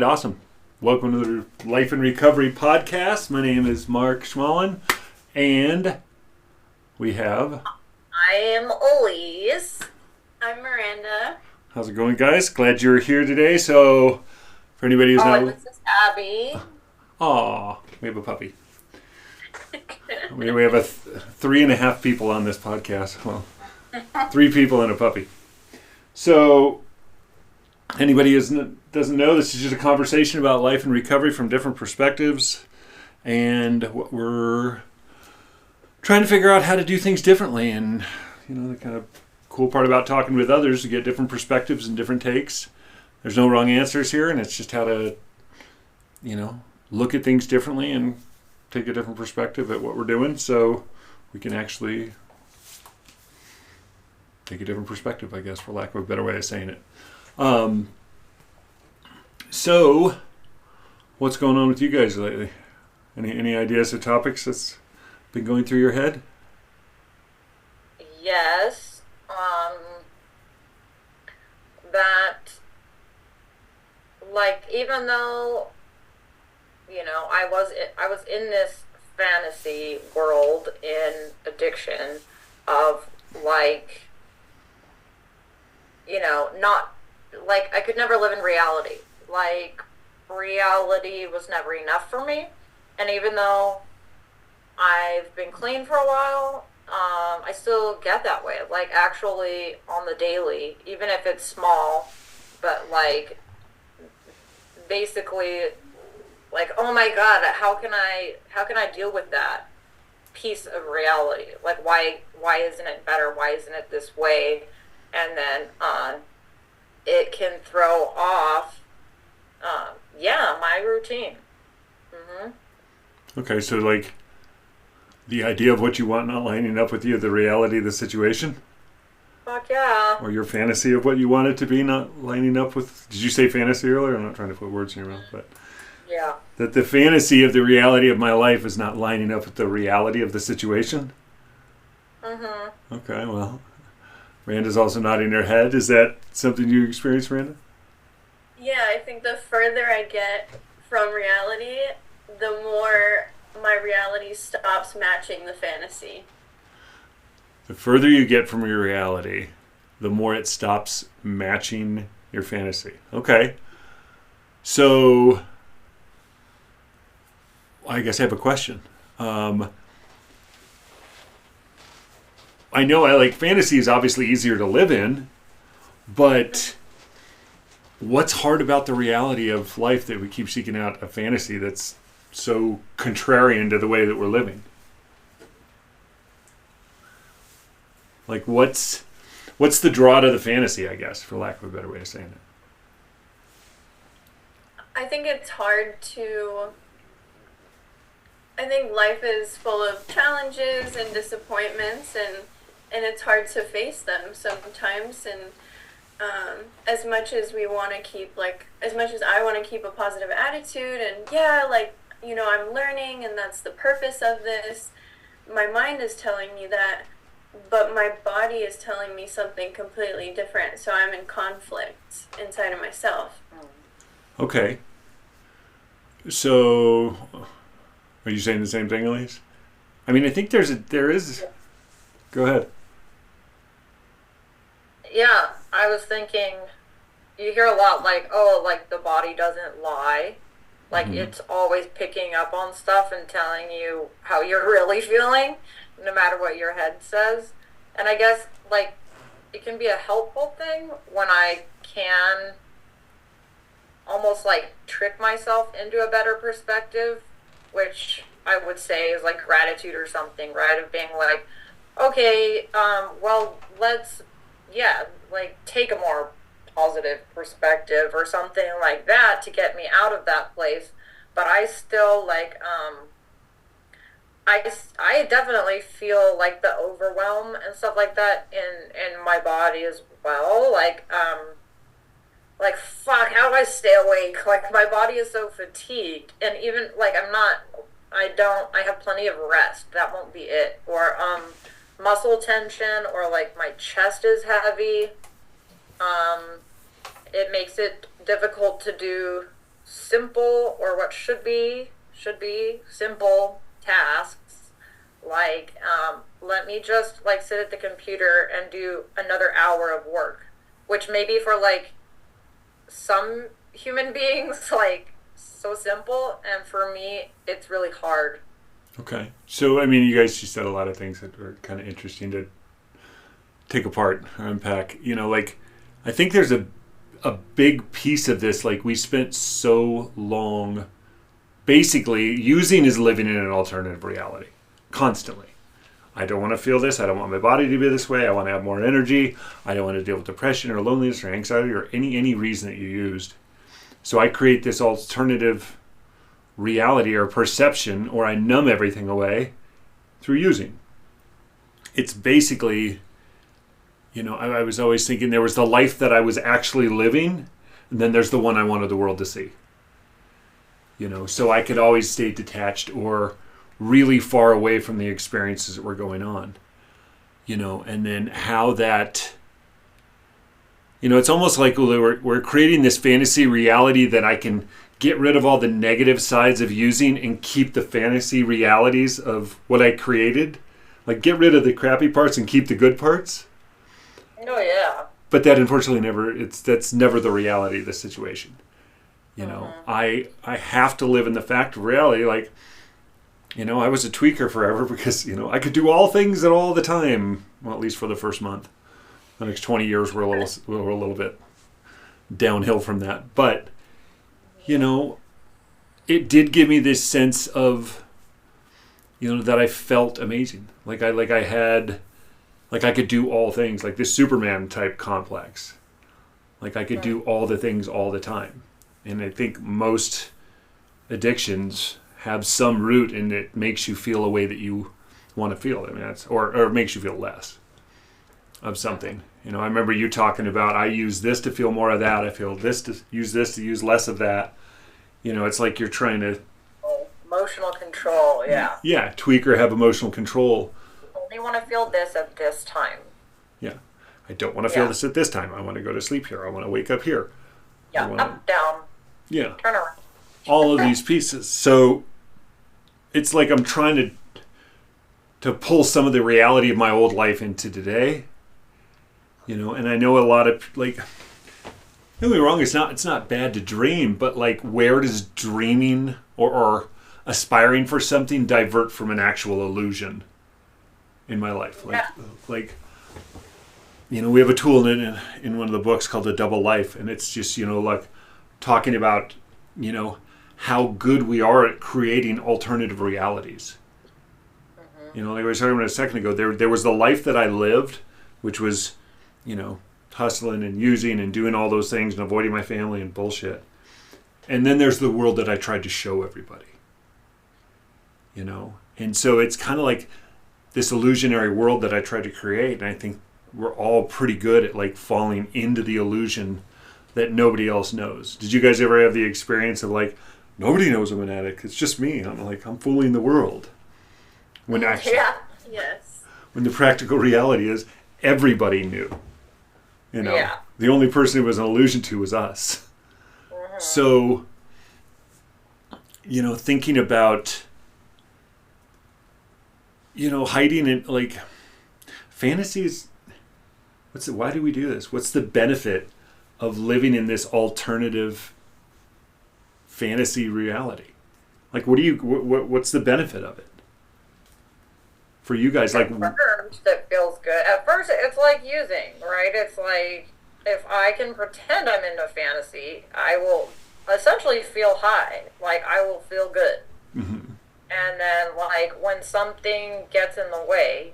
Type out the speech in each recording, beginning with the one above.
awesome. Welcome to the Life and Recovery Podcast. My name is Mark Schmallen, and we have... I am Elise. I'm Miranda. How's it going, guys? Glad you're here today. So, for anybody who's not... This is Abby. Aw, we have a puppy. We have 3.5 people on this podcast. Well, 3 people and a puppy. So, anybody who doesn't know, this is just a conversation about life and recovery from different perspectives. And what we're trying to figure out how to do things differently. And, the kind of cool part about talking with others, you get different perspectives and different takes. There's no wrong answers here, and it's just how to, look at things differently and take a different perspective at what we're doing, so we can actually take a different perspective, I guess, for lack of a better way of saying it. So, what's going on with you guys lately? Any ideas or topics that's been going through your head? Yes. Even though, I was in this fantasy world in addiction of not, I could never live in reality. Reality was never enough for me. And even though I've been clean for a while, I still get that way. Actually on the daily, even if it's small, but basically, oh my God, how can I deal with that piece of reality? Why isn't it better? Why isn't it this way? And then it can throw off, my routine. Mm-hmm. Okay, so the idea of what you want not lining up with the reality of the situation? Fuck yeah. Or your fantasy of what you want it to be not lining up with... Did you say fantasy earlier? I'm not trying to put words in your mouth, but... Yeah. That the fantasy of the reality of my life is not lining up with the reality of the situation? Mm-hmm. Okay, well... Miranda's also nodding her head. Is that something you experienced, Miranda? Yeah, I think the further I get from reality, the more my reality stops matching the fantasy. The further you get from your reality, the more it stops matching your fantasy. Okay. So, I guess I have a question. I know fantasy is obviously easier to live in, but what's hard about the reality of life that we keep seeking out a fantasy that's so contrarian to the way that we're living? What's the draw to the fantasy, I guess, for lack of a better way of saying it? I think it's hard to... I think life is full of challenges and disappointments, and it's hard to face them sometimes. And as much as we want to keep, as much as I want to keep a positive attitude, and I'm learning, and that's the purpose of this, my mind is telling me that, but my body is telling me something completely different. So I'm in conflict inside of myself. Okay. So, are you saying the same thing, Elise? I mean, I think there is. Go ahead. Yeah, I was thinking, you hear a lot the body doesn't lie. Mm-hmm. It's always picking up on stuff and telling you how you're really feeling, no matter what your head says. And I guess, it can be a helpful thing when I can almost, trick myself into a better perspective, which I would say is, gratitude or something, right? Of being okay, let's, take a more positive perspective or something like that to get me out of that place. But I still, I definitely feel the overwhelm and stuff like that in my body as well. Fuck, how do I stay awake? My body is so fatigued, and even I have plenty of rest. That won't be it. Or muscle tension, or my chest is heavy. It makes it difficult to do simple, or what should be simple tasks, like let me just like sit at the computer and do another hour of work, which maybe for like some human beings like so simple, and for me it's really hard. Okay. So, I mean, you guys just said a lot of things that were kind of interesting to take apart or unpack. You know, like, I think there's a big piece of this. Like, we spent so long basically using is living in an alternative reality constantly. I don't want to feel this. I don't want my body to be this way. I want to have more energy. I don't want to deal with depression or loneliness or anxiety or any reason that you used. So I create this alternative reality or perception, or I numb everything away through using. It's basically, you know, I was always thinking there was the life that I was actually living, and then there's the one I wanted the world to see. You know, so I could always stay detached or really far away from the experiences that were going on. You know, and then how that, you know, it's almost like we're creating this fantasy reality that I can get rid of all the negative sides of using and keep the fantasy realities of what I created. Like, get rid of the crappy parts and keep the good parts. Oh yeah. But that unfortunately that's never the reality of the situation. You know, I have to live in the fact of reality. Like, you know, I was a tweaker forever because, you know, I could do all things at all the time. Well, at least for the first month. The next 20 years were a little bit downhill from that. But, you know, it did give me this sense of, you know, that I felt amazing. I could do all things, like this Superman type complex. Like I could do all the things all the time. And I think most addictions have some root in it makes you feel a way that you want to feel. I mean, that's, or makes you feel less of something. You know, I remember you talking about, I use this to feel more of that. I feel this to use less of that. You know, it's like you're trying to... Emotional control, yeah. Yeah, tweak or have emotional control. I only want to feel this at this time. Yeah. I don't want to feel this at this time. I want to go to sleep here. I want to wake up here. Yeah, up, down. Yeah. Turn around. All of these pieces. So it's like I'm trying to pull some of the reality of my old life into today. You know, and I know a lot of, like, don't get me wrong, it's not bad to dream, but like, where does dreaming or aspiring for something divert from an actual illusion in my life? Like, you know, we have a tool in one of the books called The Double Life, and it's just, you know, like talking about, you know, how good we are at creating alternative realities. You know, like I was talking about a second ago, there was the life that I lived, which was, you know, hustling and using and doing all those things and avoiding my family and bullshit. And then there's the world that I tried to show everybody. You know? And so it's kind of like this illusionary world that I tried to create, and I think we're all pretty good at like falling into the illusion that nobody else knows. Did you guys ever have the experience of like, nobody knows I'm an addict, it's just me. I'm fooling the world. When actually, Yes. When the practical reality is everybody knew. You know, the only person it was an illusion to was us. So, you know, thinking about, you know, hiding in like fantasies. Why do we do this? What's the benefit of living in this alternative fantasy reality? Like, what's the benefit of it for you guys? Like, at first it feels good. At first it's like using, right? It's like, if I can pretend I'm in a fantasy, I will essentially feel high. Like, I will feel good. Mm-hmm. And then, like, when something gets in the way,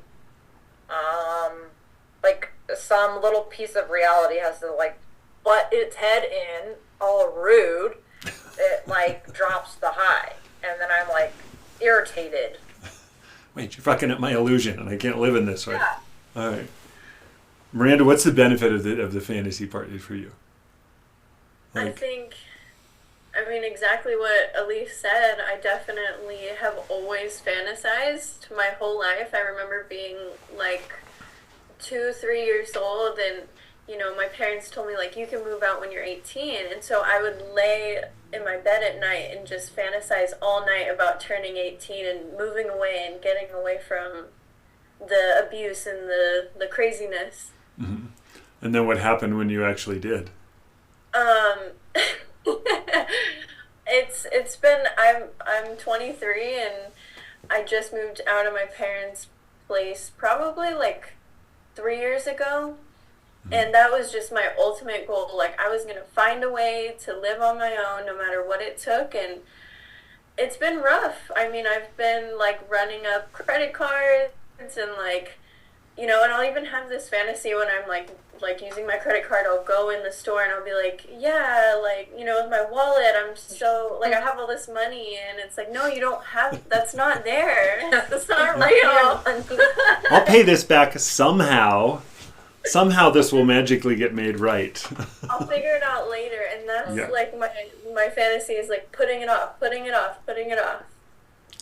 like, some little piece of reality has to, like, butt its head in, all rude, it, like, drops the high. And then I'm, like, irritated. Wait, you're fucking up my illusion, and I can't live in this, right? Yeah. All right. Miranda, what's the benefit of the fantasy part for you? Like, I mean, exactly what Elise said. I definitely have always fantasized my whole life. I remember being like 2-3 years old, and you know, my parents told me like, you can move out when you're 18, and so I would lay in my bed at night and just fantasize all night about turning 18 and moving away and getting away from the abuse and the craziness. Mm-hmm. And then what happened when you actually did? It's been, I'm 23 and I just moved out of my parents' place probably like 3 years ago. And that was just my ultimate goal. Like, I was going to find a way to live on my own no matter what it took. And it's been rough. I mean, I've been, like, running up credit cards and, like, you know, and I'll even have this fantasy when I'm, like using my credit card. I'll go in the store and I'll be like, yeah, like, you know, with my wallet, I'm so, like, I have all this money. And it's like, no, you don't have, that's not there. That's not real. I'll pay this back somehow. Somehow this will magically get made right. I'll figure it out later, and that's like my fantasy is like putting it off.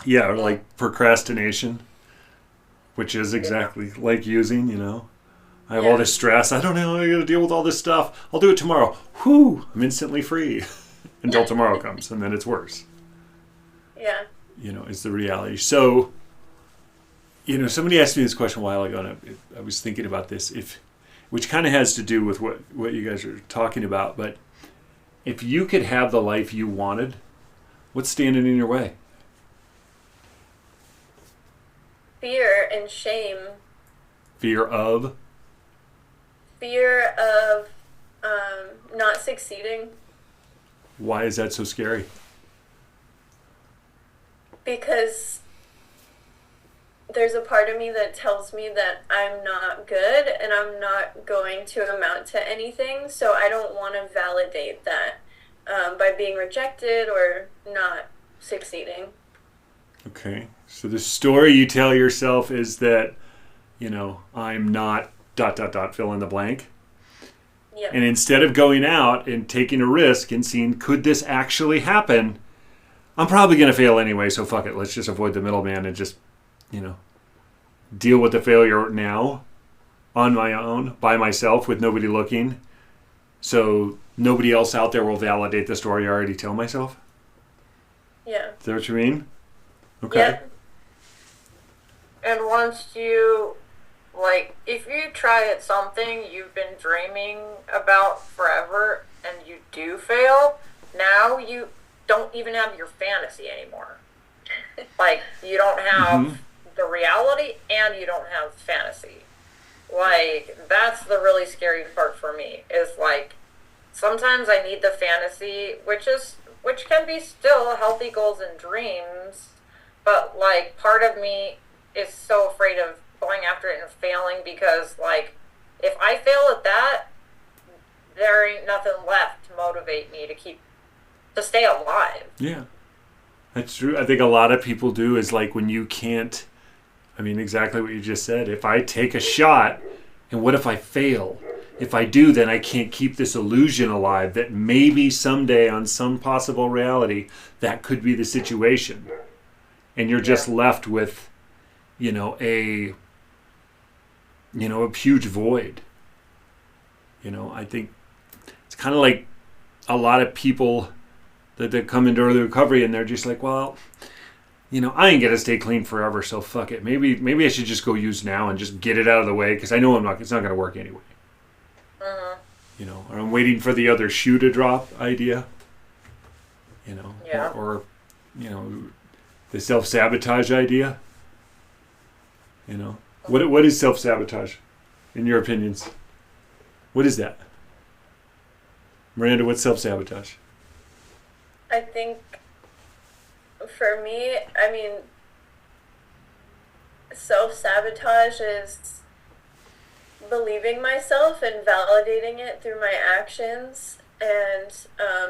Yeah, or like procrastination, which is exactly like using, you know. I have all this stress. I don't know, I gotta deal with all this stuff. I'll do it tomorrow. Whew, I'm instantly free. Until tomorrow comes, and then it's worse. Yeah. You know, it's the reality. So, you know, somebody asked me this question a while ago, and I was thinking about this. Which kind of has to do with what you guys are talking about. But if you could have the life you wanted, what's standing in your way? Fear and shame. Fear of? Fear of not succeeding. Why is that so scary? Because there's a part of me that tells me that I'm not good and I'm not going to amount to anything, so I don't want to validate that by being rejected or not succeeding. Okay, so the story you tell yourself is that, you know, I'm not ... fill in the blank. Yep. And instead of going out and taking a risk and seeing, could this actually happen, I'm probably going to fail anyway, so fuck it, let's just avoid the middleman and just, you know, deal with the failure now on my own, by myself, with nobody looking. So nobody else out there will validate the story I already tell myself? Yeah. Is that what you mean? Okay. Yep. And once you, like, if you try at something you've been dreaming about forever and you do fail, now you don't even have your fantasy anymore. Like, you don't have the reality and you don't have fantasy. Like, that's the really scary part for me, is like, sometimes I need the fantasy, which can be still healthy goals and dreams, but like, part of me is so afraid of going after it and failing, because like, if I fail at that, there ain't nothing left to motivate me to stay alive. Yeah, that's true. I think a lot of people do is like, when you can't, I mean, exactly what you just said. If I take a shot, and what if I fail? If I do, then I can't keep this illusion alive that maybe someday on some possible reality, that could be the situation. And you're just left with, a huge void. I think it's kind of like a lot of people that come into early recovery and they're just like, well, I ain't gonna stay clean forever, so fuck it. Maybe I should just go use now and just get it out of the way, because I know it's not gonna work anyway. Or I'm waiting for the other shoe to drop idea. Or the self-sabotage idea. What is self-sabotage, in your opinions? What is that? Miranda, what's self-sabotage? I think for me, self-sabotage is believing myself and validating it through my actions, and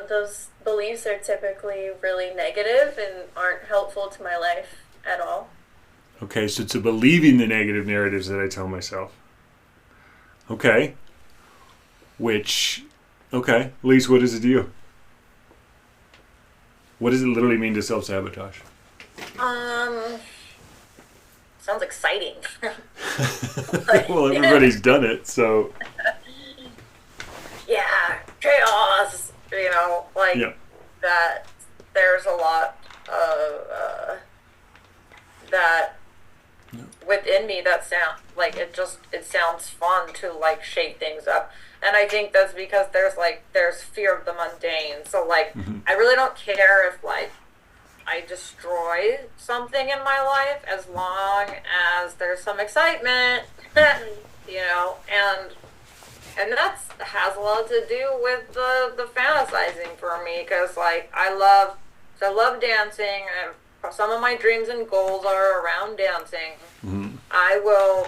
those beliefs are typically really negative and aren't helpful to my life at all. Okay, so it's believing the negative narratives that I tell myself. Okay. Lise, what does it do? What does it literally mean to self-sabotage? Sounds exciting. Well, everybody's done it, so. Yeah, chaos. Yeah. that there's a lot of that within me that sound like it sounds fun to like shake things up. And I think that's because there's fear of the mundane. So like I really don't care if like I destroy something in my life as long as there's some excitement, you know, and that has a lot to do with the fantasizing for me, because like I love dancing. Some of my dreams and goals are around dancing. I will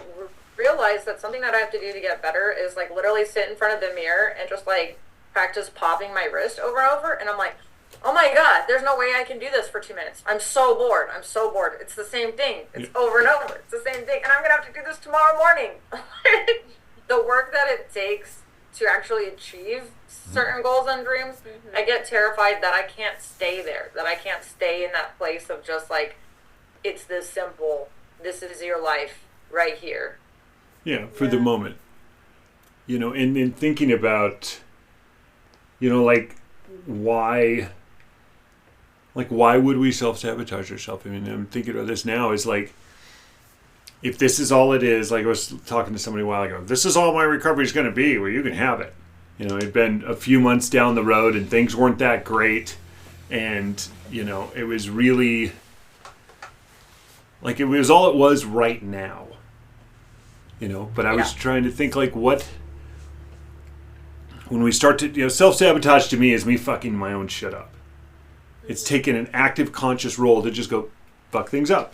realize that something that I have to do to get better is like literally sit in front of the mirror and just like practice popping my wrist over and over, and I'm like, oh my god, there's no way I can do this for 2 minutes. I'm so bored. It's the same thing. It's over and over. It's the same thing, and I'm gonna have to do this tomorrow morning. The work that it takes to actually achieve certain goals and dreams, I get terrified that I can't stay there, that I can't stay in that place of just like, it's this simple, this is your life right here. Yeah, for the moment. You know, in thinking about, you know, like why would we self-sabotage ourselves? I mean, I'm thinking about this now, is like, if this is all it is, like I was talking to somebody a while ago, this is all my recovery is going to be, well, you can have it. You know, it'd been a few months down the road and things weren't that great. And, you know, it was really, like, it was all it was right now. You know, but I was trying to think, like, what, when we start to, you know, self-sabotage to me is me fucking my own shit up. It's taking an active, conscious role to just go fuck things up.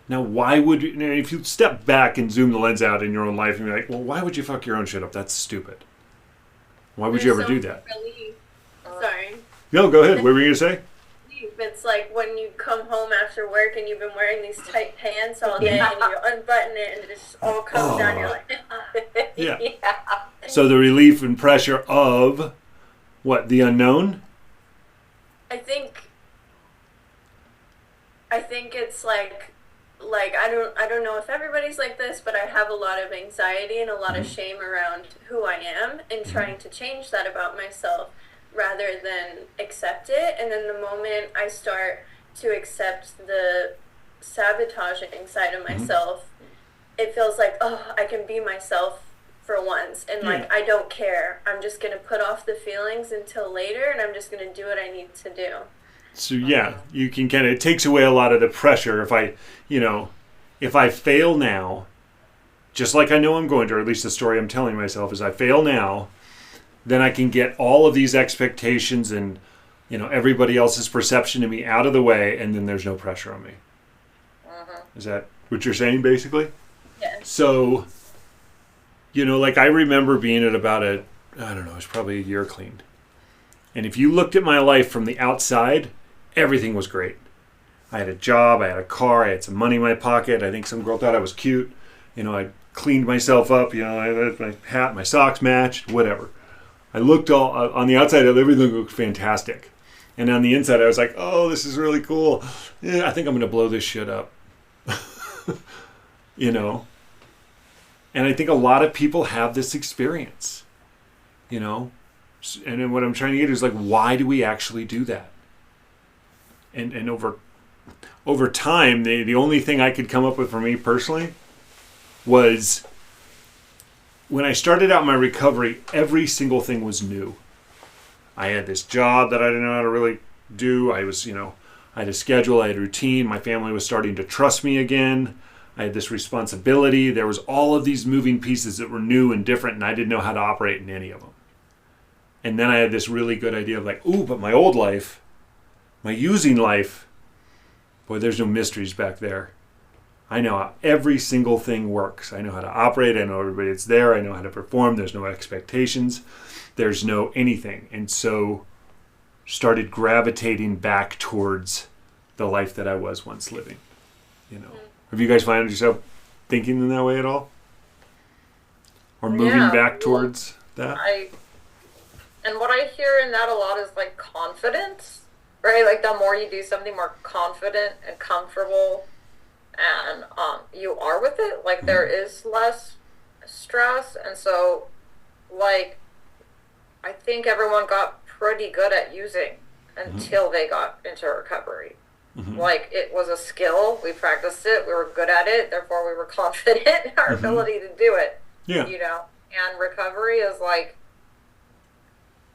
Now, why would you, if you step back and zoom the lens out in your own life and be like, well, why would you fuck your own shit up? That's stupid. Why would you ever do that? Sorry. No, go ahead. What were you going to say? It's like when you come home after work and you've been wearing these tight pants all day and you unbutton it and it just all comes down. You're like, yeah. So the relief and pressure of what, the unknown? I think it's like I don't know if everybody's like this, but I have a lot of anxiety and a lot of shame around who I am and trying to change that about myself rather than accept it. And then the moment I start to accept the sabotaging side of myself, it feels like, oh, I can be myself for once, and like I don't care. I'm just gonna put off the feelings until later, and I'm just gonna do what I need to do. So yeah, you can kind of, it takes away a lot of the pressure. If I fail now, just like I know I'm going to, or at least the story I'm telling myself is I fail now, then I can get all of these expectations and, you know, everybody else's perception of me out of the way, and then there's no pressure on me. Is that what you're saying, basically? Yeah. So, you know, like I remember being at about I don't know, it was probably a year clean. And if you looked at my life from the outside, everything was great. I had a job, I had a car, I had some money in my pocket. I think some girl thought I was cute. You know, I cleaned myself up, you know, I had my hat, my socks matched, whatever. I looked all, on the outside, everything looked fantastic. And on the inside, I was like, oh, this is really cool. Yeah, I think I'm going to blow this shit up. You know? And I think a lot of people have this experience, you know? And then what I'm trying to get is like, why do we actually do that? And over time, the only thing I could come up with for me personally was when I started out my recovery, every single thing was new. I had this job that I didn't know how to really do. I was, you know, I had a schedule, I had a routine. My family was starting to trust me again. I had this responsibility. There was all of these moving pieces that were new and different, and I didn't know how to operate in any of them. And then I had this really good idea of like, ooh, but my old life, my using life, boy, there's no mysteries back there. I know how every single thing works. I know how to operate. I know everybody that's there. I know how to perform. There's no expectations. There's no anything. And so started gravitating back towards the life that I was once living. You know, have you guys found yourself thinking in that way at all? Or moving back towards that? And what I hear in that a lot is like confidence, right? Like the more you do something, more confident and comfortable and you are with it, like there is less stress. And so like I think everyone got pretty good at using until they got into recovery. Like, it was a skill. We practiced it. We were good at it. Therefore, we were confident in our ability to do it. Yeah. You know? And recovery is like,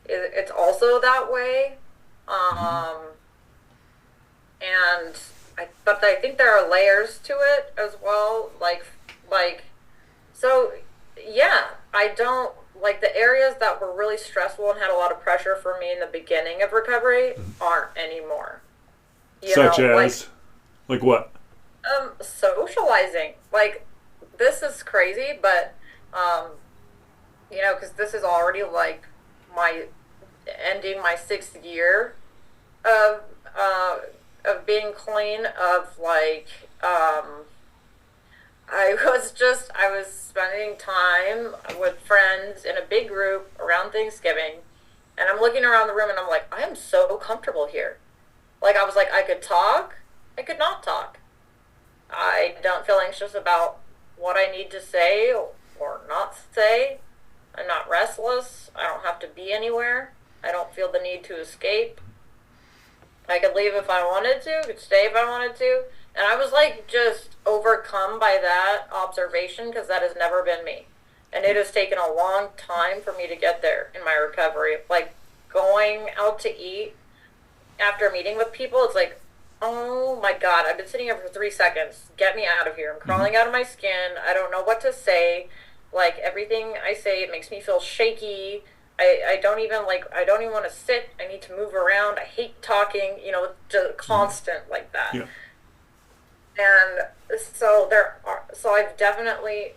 it's also that way. But I think there are layers to it as well. So, yeah, I don't, like, the areas that were really stressful and had a lot of pressure for me in the beginning of recovery aren't anymore. Such as? Like what? Socializing. Like, this is crazy, but, because this is already, like, ending my 6th year of being clean, of, like, I was spending time with friends in a big group around Thanksgiving, and I'm looking around the room and I'm like, I am so comfortable here. Like, I was like, I could talk, I could not talk. I don't feel anxious about what I need to say or not say. I'm not restless. I don't have to be anywhere. I don't feel the need to escape. I could leave if I wanted to, could stay if I wanted to. And I was, like, just overcome by that observation, because that has never been me. And it has taken a long time for me to get there in my recovery. Like, going out to eat after meeting with people, it's like, oh my God, I've been sitting here for 3 seconds. Get me out of here. I'm crawling out of my skin. I don't know what to say. Like, everything I say, it makes me feel shaky. I don't even want to sit. I need to move around. I hate talking, just constant like that. Yeah. And so I've definitely,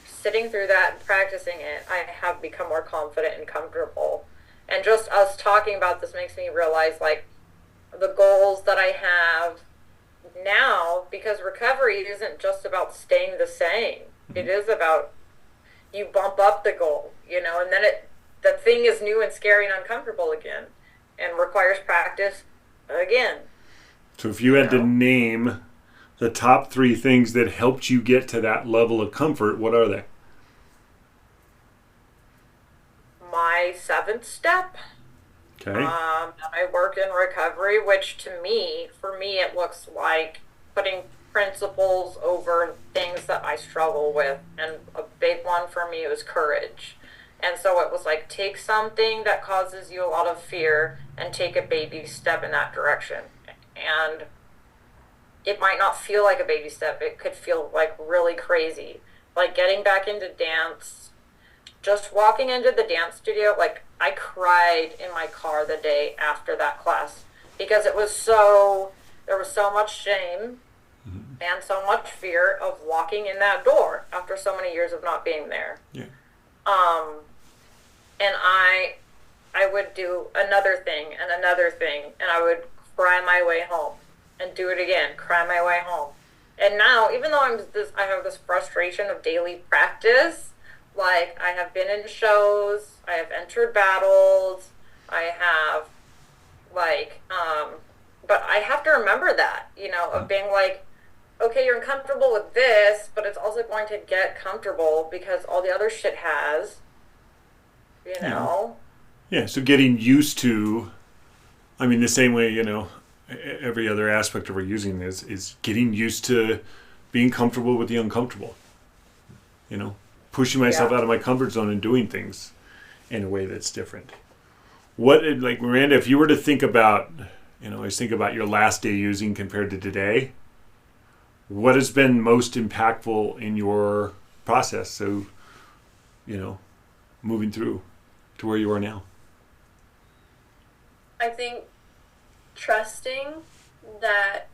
sitting through that and practicing it, I have become more confident and comfortable. And just us talking about this makes me realize, like, the goals that I have now, because recovery isn't just about staying the same. It is about, you bump up the goal, and then the thing is new and scary and uncomfortable again, and requires practice again. So if you had to name the top 3 things that helped you get to that level of comfort, what are they? My 7th step. Okay. I work in recovery, which for me, it looks like putting principles over things that I struggle with. And a big one for me was courage. And so it was like, take something that causes you a lot of fear and take a baby step in that direction. And it might not feel like a baby step. It could feel like really crazy. Like getting back into dance, just walking into the dance studio, like I cried in my car the day after that class because there was so much shame and so much fear of walking in that door after so many years of not being there. Yeah. And I would do another thing and another thing, and I would cry my way home and do it again, cry my way home. And now, even though I have this frustration of daily practice, like I have been in shows, I have entered battles, I have but I have to remember that, of being like, okay, you're uncomfortable with this, but it's also going to get comfortable because all the other shit has, Yeah, so getting used to, the same way, every other aspect of our using this is getting used to being comfortable with the uncomfortable. Pushing myself out of my comfort zone and doing things in a way that's different. Miranda, if you were to think about, always think about your last day using compared to today, what has been most impactful in your process? So, moving through to where you are now. I think trusting that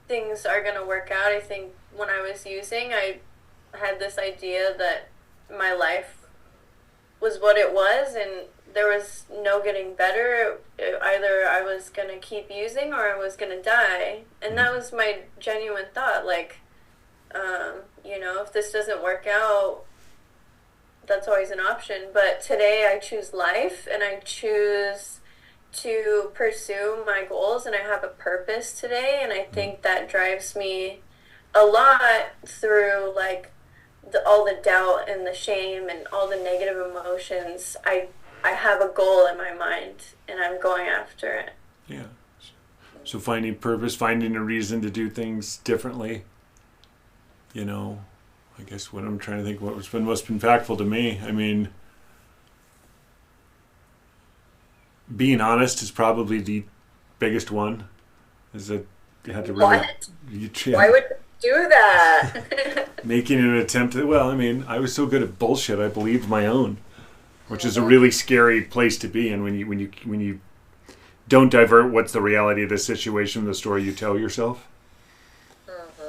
things are going to work out. I think when I was using, I had this idea that my life was what it was and there was no getting better. Either I was going to keep using or I was going to die. And that was my genuine thought. Like, if this doesn't work out, that's always an option. But today I choose life and I choose to pursue my goals and I have a purpose today. And I think that drives me a lot through all the doubt and the shame and all the negative emotions. I I have a goal in my mind and I'm going after it. Yeah. So finding purpose, finding a reason to do things differently. You know, I guess what I'm trying to think, what's been most impactful to me, I mean, being honest is probably the biggest one. Is that you had to really... What? Why would you do that? Making an attempt to, well, I mean, I was so good at bullshit, I believed my own, which is a really scary place to be in when you don't divert what's the reality of the situation, the story you tell yourself.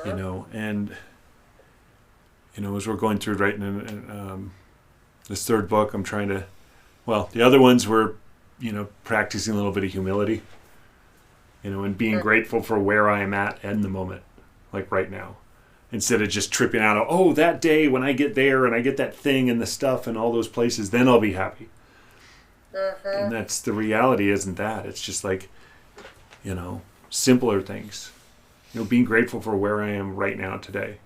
You know, and you know, as we're going through writing this third book, I'm trying to, well, the other ones were, you know, practicing a little bit of humility, you know, and being grateful for where I am at in the moment, like right now, instead of just tripping out of, oh, that day when I get there and I get that thing and the stuff and all those places, then I'll be happy. And that's the reality, isn't that? It's just like, you know, simpler things, you know, being grateful for where I am right now today.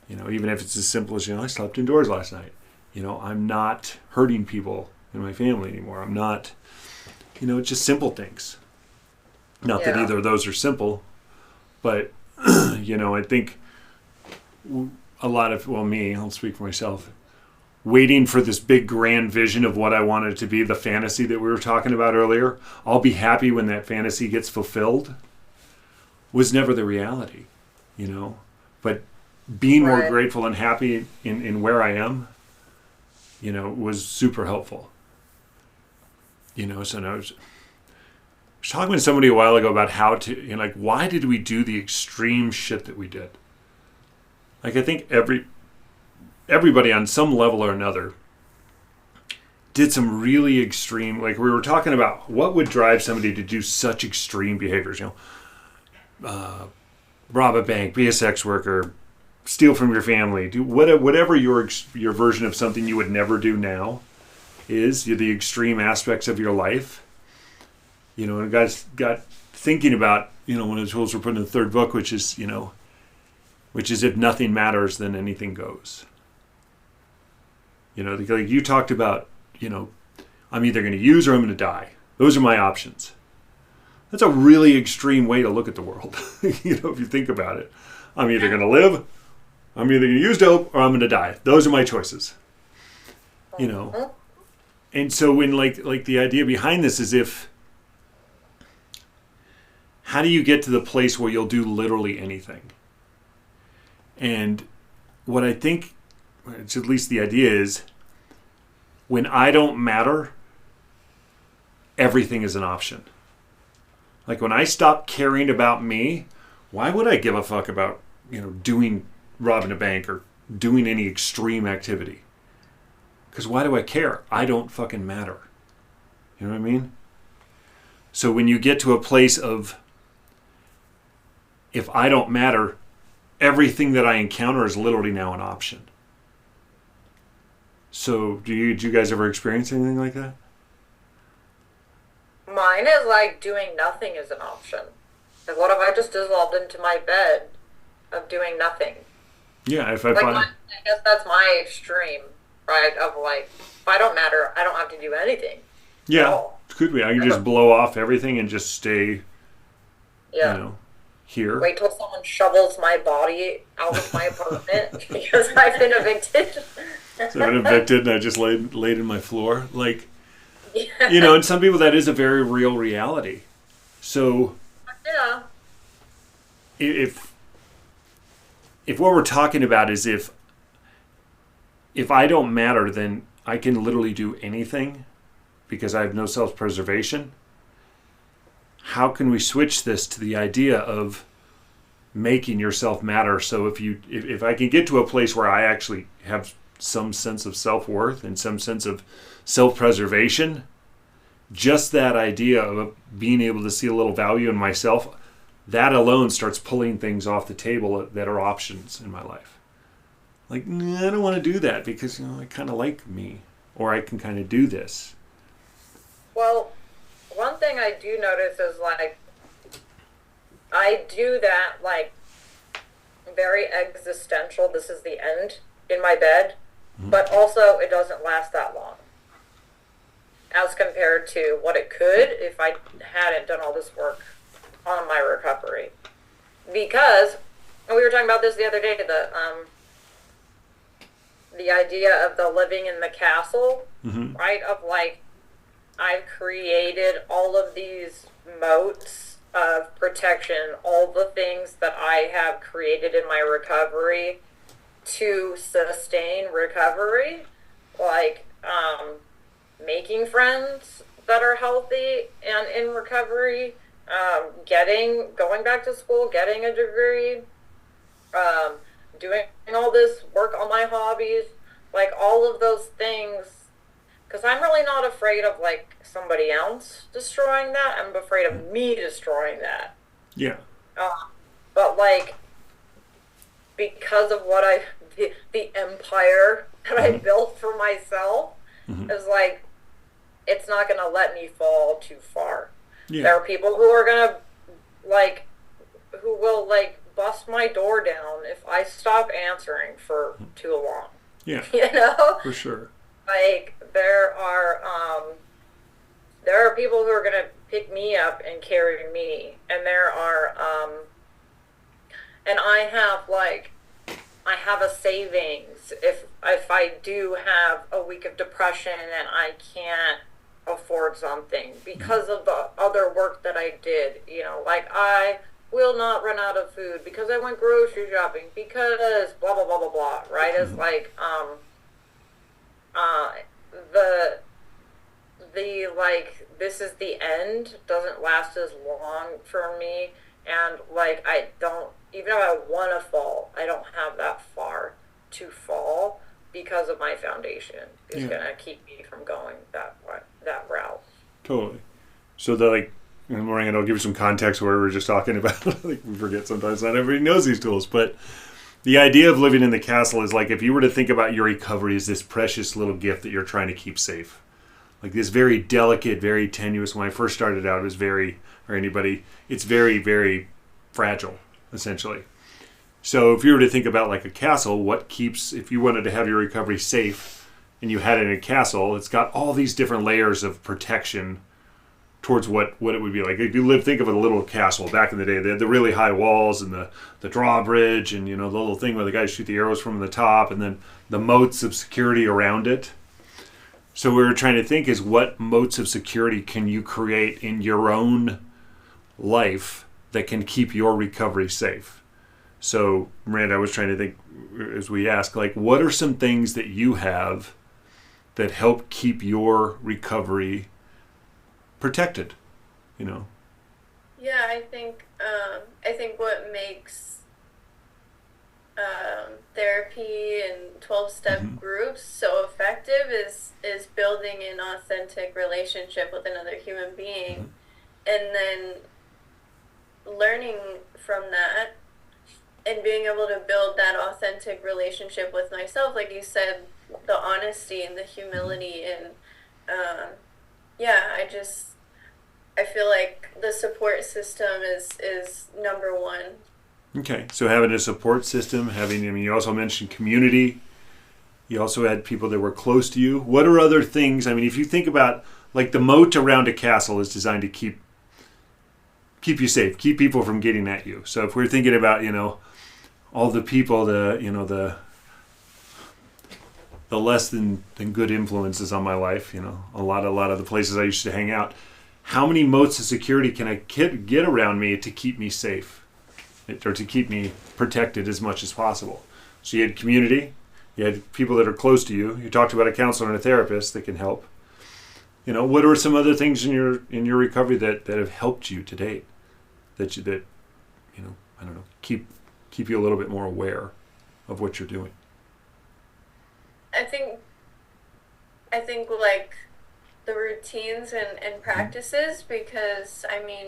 You know, even if it's as simple as, you know, I slept indoors last night. You know, I'm not hurting people in my family anymore. I'm not, you know, just simple things. Not that either of those are simple, but, you know, I think a lot of, well, me, I'll speak for myself, waiting for this big grand vision of what I wanted to be, the fantasy that we were talking about earlier, I'll be happy when that fantasy gets fulfilled, was never the reality, you know. But being more grateful and happy in where I am, you know, was super helpful. You know, so I was talking with somebody a while ago about how to, you know, like, why did we do the extreme shit that we did? Like, I think everybody on some level or another did some really extreme, like we were talking about what would drive somebody to do such extreme behaviors, you know, rob a bank, be a sex worker, steal from your family, do whatever your version of something you would never do now is, the extreme aspects of your life. You know, and guys got thinking about, you know, one of the tools we're putting in the third book, which is, you know, which is if nothing matters, then anything goes. You know, like you talked about, you know, I'm either going to use or I'm going to die. Those are my options. That's a really extreme way to look at the world. You know, if you think about it, I'm either going to live, I'm either going to use dope, or I'm going to die. Those are my choices. You know, and so when like the idea behind this is how do you get to the place where you'll do literally anything? And what I think, it's at least the idea is, when I don't matter, everything is an option. Like when I stop caring about me, why would I give a fuck about, you know, robbing a bank or doing any extreme activity? Because why do I care? I don't fucking matter. You know what I mean? So when you get to a place of, if I don't matter, everything that I encounter is literally now an option. So do you guys ever experience anything like that? Mine is like doing nothing is an option. Like, what if I just dissolved into my bed of doing nothing? Yeah, if I like find... I guess that's my extreme, right? Of like, if I don't matter, I don't have to do anything. Yeah, could be. I can just blow off everything and just stay, you know, here. Wait till someone shovels my body out of my apartment because I've been evicted. So I've been evicted and I just laid in my floor. Like, you know, and some people that is a very real reality. So, yeah. If what we're talking about is if I don't matter, then I can literally do anything because I have no self-preservation. How can we switch this to the idea of making yourself matter? So if I can get to a place where I actually have some sense of self-worth and some sense of self-preservation, just that idea of being able to see a little value in myself, that alone starts pulling things off the table that are options in my life. Like, I don't want to do that because, you know, I kind of like me, or I can kind of do this. Well, one thing I do notice is, like, I do that, like, very existential, this is the end, in my bed, but also it doesn't last that long. as compared to what it could if I hadn't done all this work on my recovery. Because, and we were talking about this the other day, the idea of the living in the castle, right? Of like, I've created all of these moats of protection, all the things that I have created in my recovery to sustain recovery, like making friends that are healthy and in recovery, going back to school, getting a degree, doing all this work on my hobbies, like all of those things, because I'm really not afraid of like somebody else destroying that. I'm afraid of me destroying that. Yeah. But like, because of the empire that I built for myself, is like, it's not going to let me fall too far. Yeah. There are people who are going to like, who will like bust my door down if I stop answering for too long. Yeah. You know? For sure. Like, there are people who are going to pick me up and carry me, and there are and I have a savings if I do have a week of depression and I can't afford something because of the other work that I did, you know, like I will not run out of food because I went grocery shopping because blah blah blah blah blah, right? It's like the like, this is the end doesn't last as long for me, and like I don't, even if I want to fall, I don't have that far to fall because of my foundation is going to keep me from going that route. Totally. So the like, Miranda, I'll give you some context where we were just talking about. Like, we forget sometimes not everybody knows these tools, but the idea of living in the castle is like, if you were to think about your recovery as this precious little gift that you're trying to keep safe, like this very delicate, very tenuous. When I first started out, it was it's very, very fragile, essentially. So if you were to think about like a castle, if you wanted to have your recovery safe and you had it in a castle, it's got all these different layers of protection towards what it would be like. If you think of a little castle back in the day, they had the really high walls and the drawbridge and, you know, the little thing where the guys shoot the arrows from the top, and then the moats of security around it. So we were trying to think is, what moats of security can you create in your own life that can keep your recovery safe? So, Miranda, I was trying to think as we ask, like, what are some things that you have that help keep your recovery protected, you know? Yeah, I think what makes therapy and 12-step groups so effective is building an authentic relationship with another human being, and then learning from that and being able to build that authentic relationship with myself, like you said, the honesty and the humility, and I feel like the support system is number one. Okay, so having a support system, you also mentioned community. You also had people that were close to you. What are other things? I mean, if you think about, like, the moat around a castle is designed to keep you safe, keep people from getting at you. So if we're thinking about, you know, all the people, the less than good influences on my life, you know, a lot of the places I used to hang out, how many moats of security can I get around me to keep me safe, or to keep me protected as much as possible? So you had community, you had people that are close to you. You talked about a counselor and a therapist that can help. You know, what are some other things in your recovery that have helped you to date, that you know, I don't know, keep you a little bit more aware of what you're doing? I think like the routines and practices, because I mean,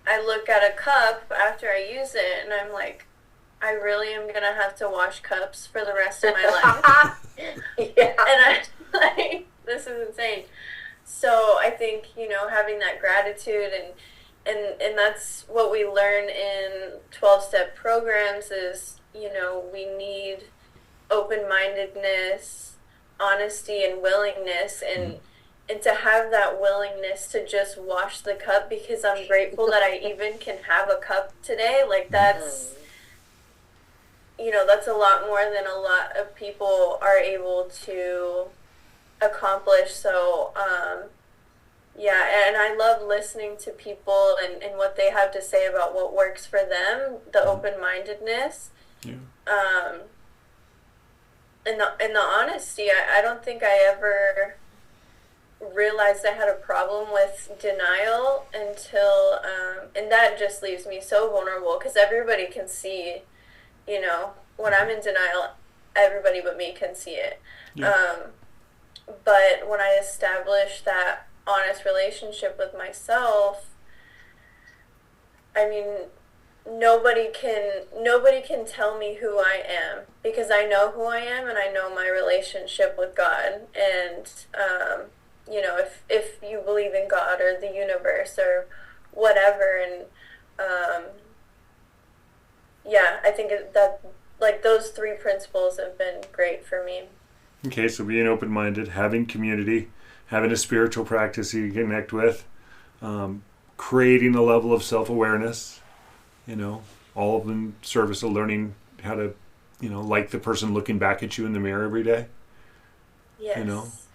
I look at a cup after I use it and I'm like, I really am gonna have to wash cups for the rest of my life. Yeah. And I'm like, this is insane. So I think, you know, having that gratitude and that's what we learn in 12-step programs is, you know, we need open-mindedness, honesty, and willingness, and to have that willingness to just wash the cup, because I'm grateful that I even can have a cup today. Like, that's, that's a lot more than a lot of people are able to accomplish. So, yeah, and I love listening to people and what they have to say about what works for them, the open-mindedness. Yeah. And the honesty. I don't think I ever realized I had a problem with denial until, and that just leaves me so vulnerable, because everybody can see, when I'm in denial, everybody but me can see it. Yeah. But when I established that honest relationship with myself, I mean, nobody can tell me who I am, because I know who I am and I know my relationship with God. And if you believe in God or the universe or whatever, and yeah, I think that, like, those three principles have been great for me. Okay, so being open-minded, having community, having a spiritual practice you connect with, creating a level of self-awareness, all of them service of learning how to, like the person looking back at you in the mirror every day. Yes.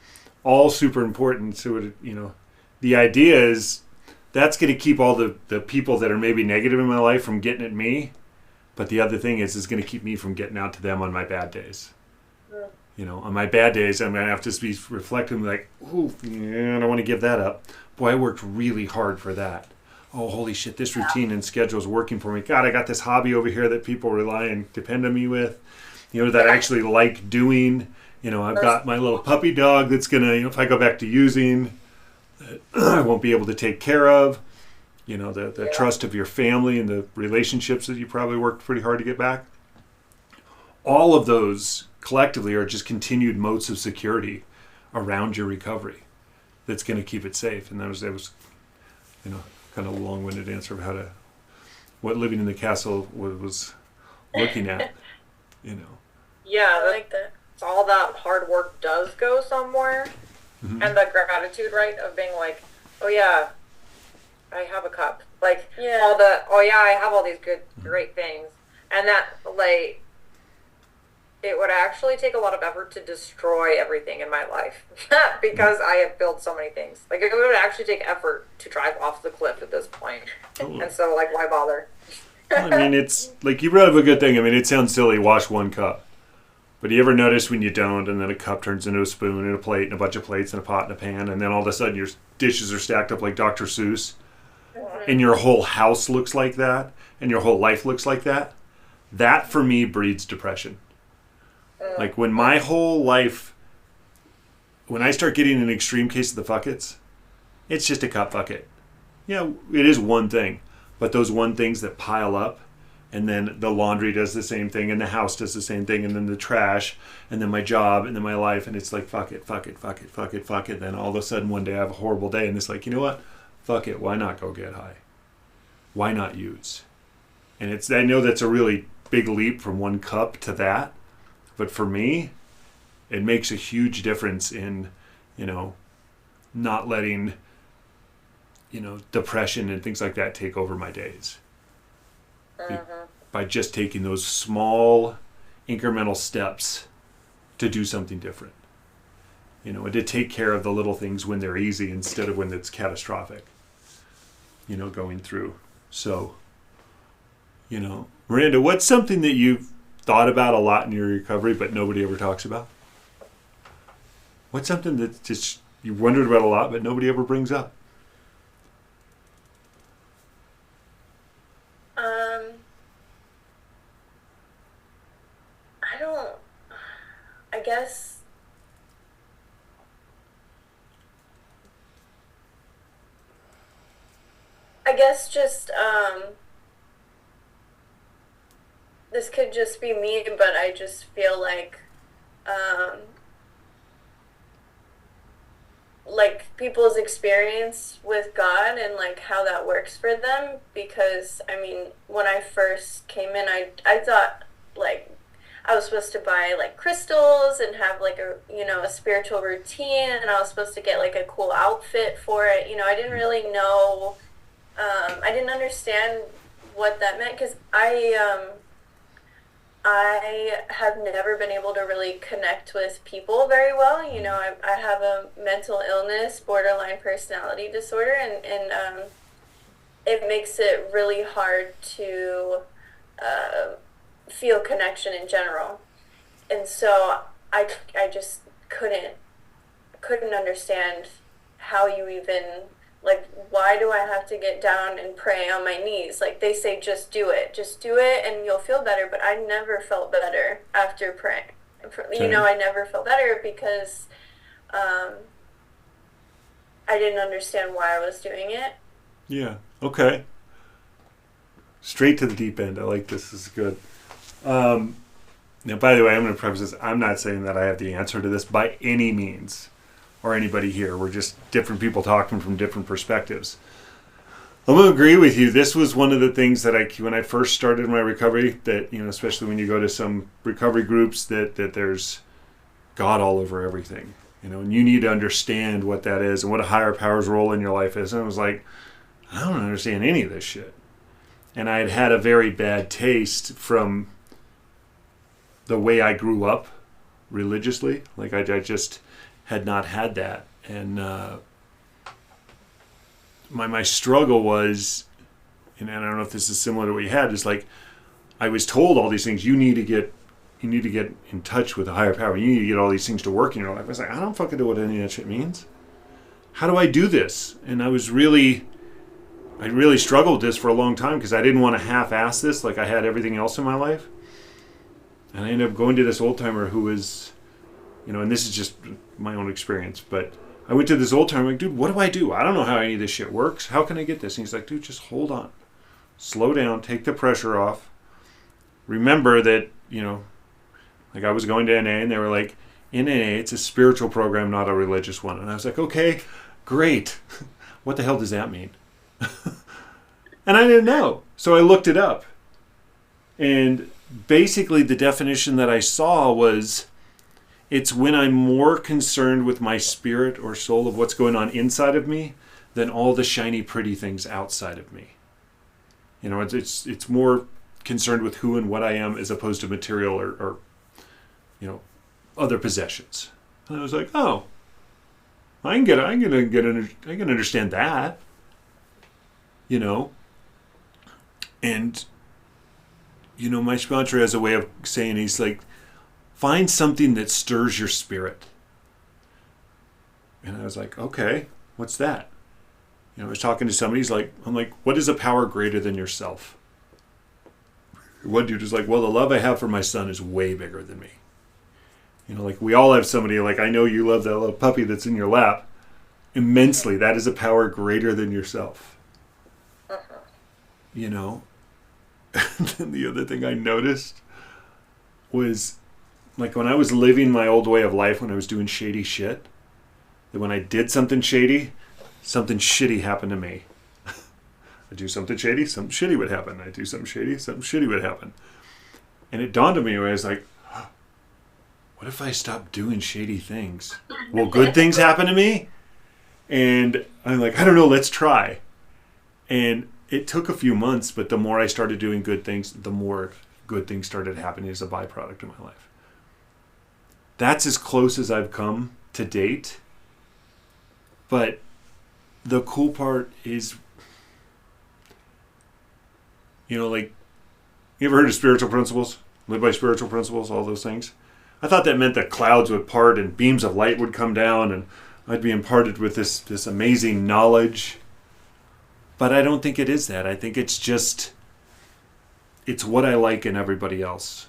All super important. So, the idea is that's going to keep all the people that are maybe negative in my life from getting at me. But the other thing is going to keep me from getting out to them on my bad days. On my bad days, I'm going to have to be reflecting like, ooh, yeah, I don't want to give that up. Boy, I worked really hard for that. Oh, holy shit, this routine and schedule is working for me. God, I got this hobby over here that people rely and depend on me with, that I actually like doing. I've got my little puppy dog that's going to, if I go back to using, I won't be able to take care of. The trust of your family and the relationships that you probably worked pretty hard to get back. All of those collectively are just continued moats of security around your recovery that's going to keep it safe. And that was kind of a long-winded answer of what living in the castle was looking at, Yeah, I like that. all that hard work does go somewhere. Mm-hmm. And the gratitude, right, of being like, oh yeah, I have a cup. Like, Yeah. I have all these great things. And that, like, it would actually take a lot of effort to destroy everything in my life because I have built so many things. Like, it would actually take effort to drive off the cliff at this point. Totally. And so, like, why bother? I mean, it's like you brought up a good thing. I mean, it sounds silly, wash one cup. But do you ever notice when you don't, and then a cup turns into a spoon and a plate and a bunch of plates and a pot and a pan, and then all of a sudden your dishes are stacked up like Dr. Seuss, and your whole house looks like that, and your whole life looks like that? That, for me, breeds depression. Like, when my whole life, when I start getting an extreme case of the buckets, it's just a cup bucket. Yeah, it is one thing. But those one things that pile up, and then the laundry does the same thing, and the house does the same thing, and then the trash, and then my job, and then my life, and it's like, fuck it. Then all of a sudden one day I have a horrible day, and it's like, you know what? Fuck it. Why not go get high? Why not use? And I know that's a really big leap from one cup to that. But for me, it makes a huge difference in, not letting, depression and things like that take over my days. By just taking those small incremental steps to do something different. And to take care of the little things when they're easy instead of when it's catastrophic, going through. So, Miranda, what's something that you've thought about a lot in your recovery but nobody ever talks about? What's something that just you've wondered about a lot but nobody ever brings up? I guess just this could just be me, but I just feel like people's experience with God and like how that works for them, because I mean, when I first came in, I thought, like, I was supposed to buy like crystals and have like a spiritual routine, and I was supposed to get like a cool outfit for it. I didn't really know, I didn't understand what that meant, because I have never been able to really connect with people very well. I have a mental illness, borderline personality disorder, and it makes it really hard to feel connection in general. And so I just couldn't understand how you even, like, why do I have to get down and pray on my knees? Like, they say, just do it and you'll feel better. But I never felt better after praying. I never felt better because I didn't understand why I was doing it. Yeah. Okay. Straight to the deep end. I like this. This is good. Now, by the way, I'm going to preface this. I'm not saying that I have the answer to this by any means, or anybody here. We're just different people talking from different perspectives. I'm going to agree with you. This was one of the things that when I first started my recovery, that, especially when you go to some recovery groups, that there's God all over everything, and you need to understand what that is and what a higher power's role in your life is. And I was like, I don't understand any of this shit. And I had had a very bad taste from the way I grew up religiously. Like, I just had not had that. And my struggle was, and I don't know if this is similar to what you had, is like, I was told all these things. You need to get in touch with a higher power. You need to get all these things to work in your life. I was like, I don't fucking know what any of that shit means. How do I do this? And I really struggled with this for a long time, because I didn't want to half-ass this like I had everything else in my life. And I ended up going to this old-timer who was, and this is just my own experience, but I went to this old-timer, like, dude, what do I do? I don't know how any of this shit works. How can I get this? And he's like, dude, just hold on. Slow down. Take the pressure off. Remember that, like, I was going to NA, and they were like, in NA, it's a spiritual program, not a religious one. And I was like, okay, great. What the hell does that mean? And I didn't know. So I looked it up. And basically the definition that I saw was, it's when I'm more concerned with my spirit or soul of what's going on inside of me than all the shiny, pretty things outside of me. It's more concerned with who and what I am, as opposed to material or other possessions. And I was like, oh, I can understand that. And my sponsor has a way of saying, he's like, find something that stirs your spirit. And I was like, okay, what's that? I was talking to somebody, I'm like, what is a power greater than yourself? One dude was like, well, the love I have for my son is way bigger than me. Like, we all have somebody, like, I know you love that little puppy that's in your lap immensely. That is a power greater than yourself. And then the other thing I noticed was, like, when I was living my old way of life, when I was doing shady shit, that when I did something shady, something shitty happened to me. I do something shady, something shitty would happen. I do something shady, something shitty would happen. And it dawned on me where I was like, what if I stop doing shady things? Will good things happen to me? And I'm like, I don't know, let's try. And it took a few months, but the more I started doing good things, the more good things started happening as a byproduct of my life. That's as close as I've come to date. But the cool part is, like, you ever heard of spiritual principles? Live by spiritual principles, all those things? I thought that meant that clouds would part and beams of light would come down and I'd be imparted with this amazing knowledge. But I don't think it is that. I think it's just, it's what I like in everybody else.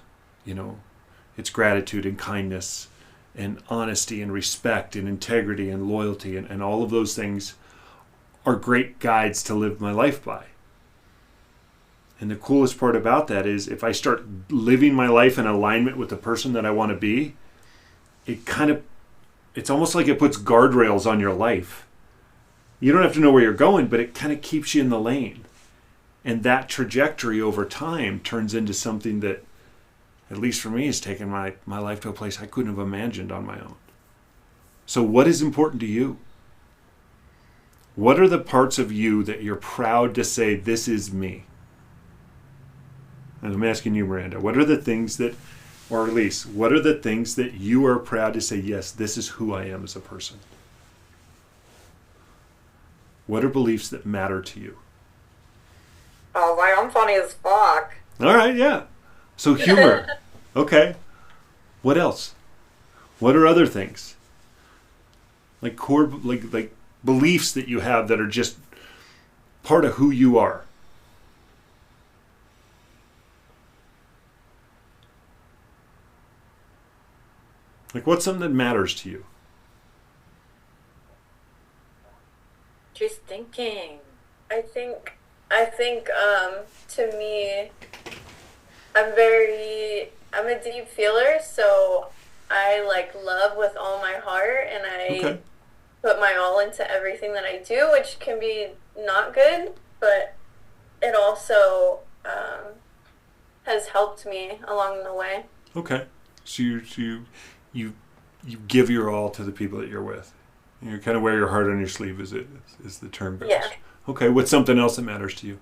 It's gratitude and kindness and honesty and respect and integrity and loyalty and all of those things are great guides to live my life by. And the coolest part about that is, if I start living my life in alignment with the person that I want to be, it's almost like it puts guardrails on your life. You don't have to know where you're going, but it kind of keeps you in the lane. And that trajectory over time turns into something that at least for me, has taken my life to a place I couldn't have imagined on my own. So what is important to you? What are the parts of you that you're proud to say, this is me? And I'm asking you, Miranda, what are the things that, or Elise, what are the things that you are proud to say, yes, this is who I am as a person? What are beliefs that matter to you? Oh, like I'm funny as fuck. All right, yeah. So humor. Okay. What else? What are other things? Like core, like beliefs that you have that are just part of who you are. Like what's something that matters to you? Just thinking. I think to me, I'm a deep feeler, so I like love with all my heart, and I put my all into everything that I do, which can be not good, but it also has helped me along the way. Okay. So you give your all to the people that you're with. You kind of wear your heart on your sleeve, is the term goes. Yeah. Okay. What's something else that matters to you?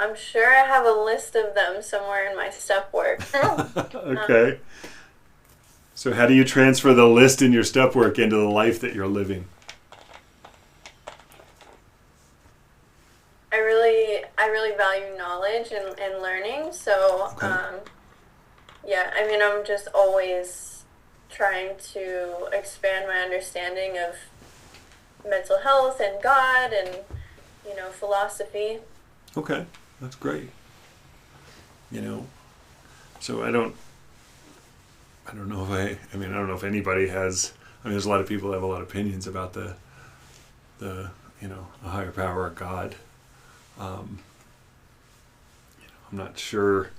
I'm sure I have a list of them somewhere in my step work. Okay. So how do you transfer the list in your step work into the life that you're living? I really value knowledge and learning. So, yeah, I mean, I'm just always trying to expand my understanding of mental health and God and, philosophy. Okay, that's great. So I don't know if I don't know if anybody has, there's a lot of people that have a lot of opinions about the a higher power of God. I'm not sure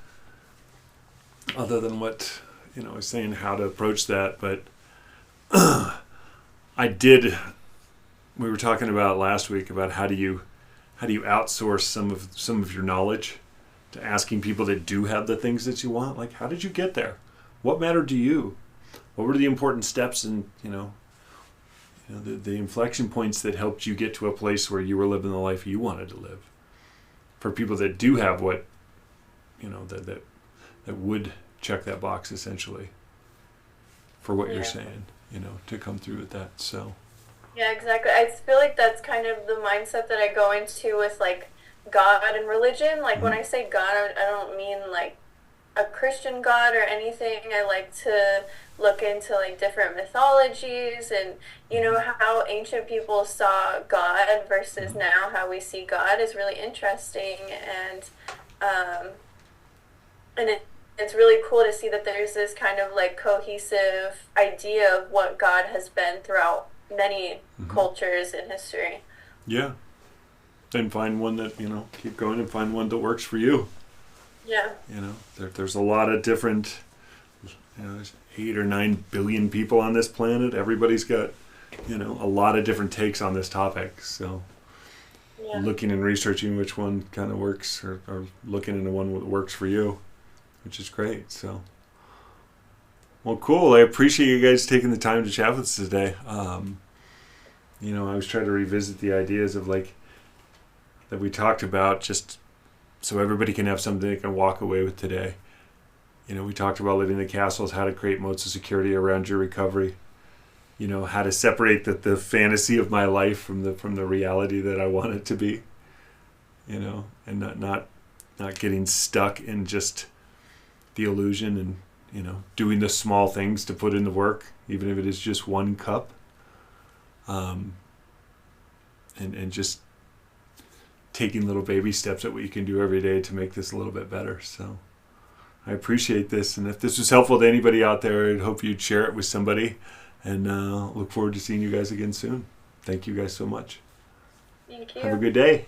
other than what, I was saying how to approach that, but we were talking about last week about how do you outsource some of your knowledge to asking people that do have the things that you want? Like, how did you get there? What mattered to you? What were the important steps and, the inflection points that helped you get to a place where you were living the life you wanted to live? For people that do have what, that would check that box essentially for what you're saying, to come through with that. So. Yeah, exactly. I feel like that's kind of the mindset that I go into with like God and religion. Like when I say God, I don't mean like a Christian God or anything. I like to look into like different mythologies and how ancient people saw God versus now how we see God is really interesting, and it's really cool to see that there's this kind of like cohesive idea of what God has been throughout many cultures in history. Yeah. Then find one that, keep going and find one that works for you. Yeah. There's a lot of different, there's 8 or 9 billion people on this planet. Everybody's got, a lot of different takes on this topic. So looking and researching which one kind of works or looking into one that works for you, which is great. So, well, cool. I appreciate you guys taking the time to chat with us today. I was trying to revisit the ideas of like that we talked about, just so everybody can have something they can walk away with today. We talked about living in the castles, how to create moats of security around your recovery. How to separate the fantasy of my life from the reality that I want it to be. And not getting stuck in just the illusion and doing the small things to put in the work, even if it is just one cup. And just taking little baby steps at what you can do every day to make this a little bit better. So I appreciate this. And if this was helpful to anybody out there, I hope you'd share it with somebody. And look forward to seeing you guys again soon. Thank you guys so much. Thank you. Have a good day.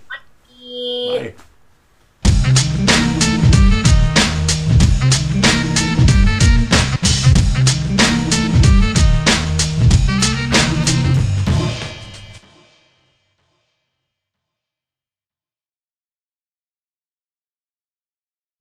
Bye. Bye.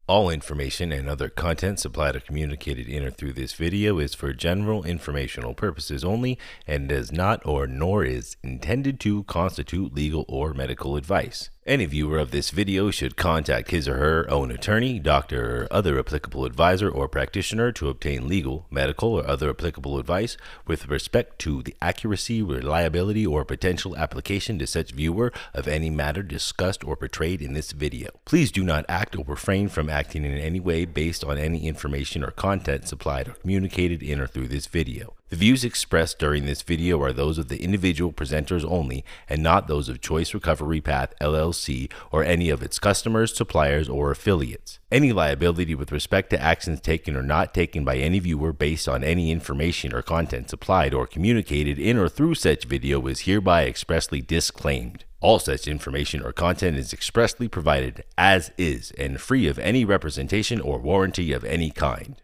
All information and other content supplied or communicated in or through this video is for general informational purposes only and does not or nor is intended to constitute legal or medical advice. Any viewer of this video should contact his or her own attorney, doctor, or other applicable advisor or practitioner to obtain legal, medical, or other applicable advice with respect to the accuracy, reliability, or potential application to such viewer of any matter discussed or portrayed in this video. Please do not act or refrain from acting in any way based on any information or content supplied or communicated in or through this video. The views expressed during this video are those of the individual presenters only and not those of Choice Recovery Path LLC or any of its customers, suppliers, or affiliates. Any liability with respect to actions taken or not taken by any viewer based on any information or content supplied or communicated in or through such video is hereby expressly disclaimed. All such information or content is expressly provided as is and free of any representation or warranty of any kind.